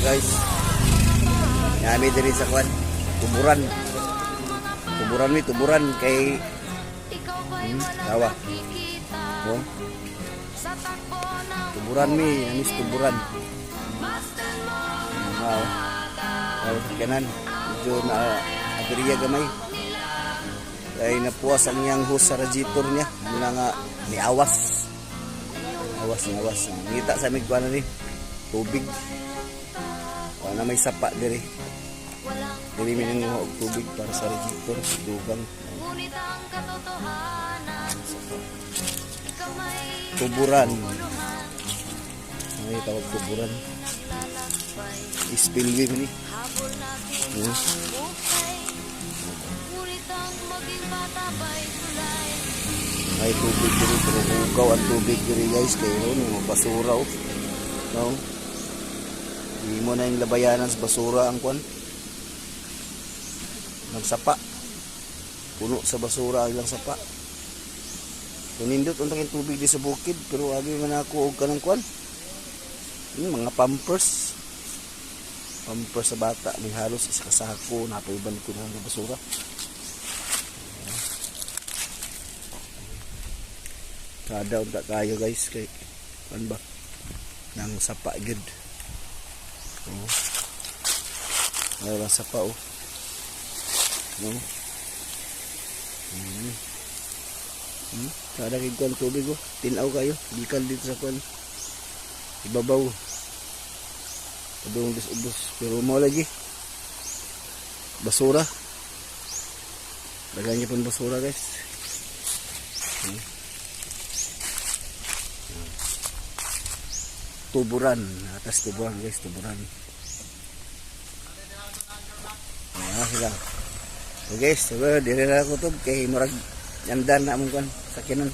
guys, kami diri sa kwan, tuburan. Tuburan kay tawa. Oh. Tuburan anis tuburan. Wow. Kanan, medyo na aberiya gamay. Ay napuwas ang iyang hose sa radiator niya. Muna nga ni awas. Awas. Ngita sa mig kuan ni tubig. Na may sapa diri. Diri minang og tubig para sa radiator, dugang. Tuburan. Ay tawag tuburan. Spillway ni. Ay tubig diri, pero hugaw ang tubig diri guys, kayo mga basura oh. No? Hindi mo na yung labayanan sa basura ang kwan. Nagsapa. Puno sa basura ang ilang sapa. Kunindot untang yung tubig di sa bukid, pero agi man ako og kanang kwan. Mga pampers. Pampers sa bata, may halos isa kasako, napaiban ko na ng basura. Kada unta kayo guys kay kan ba nang sapa gid. Oh. Ay sapa oh. No. Kada kay kuan tubig oh, tinaw kayo, gikan dito sa kuan. Ibabaw. Adong ubos pero mo lagi. Basura. Lagyan niyo pun basura guys. Tuburan, atas tuburan guys, tuburan. Sila. So guys, dire na ko to kay murag yandan na mong kan sakinan.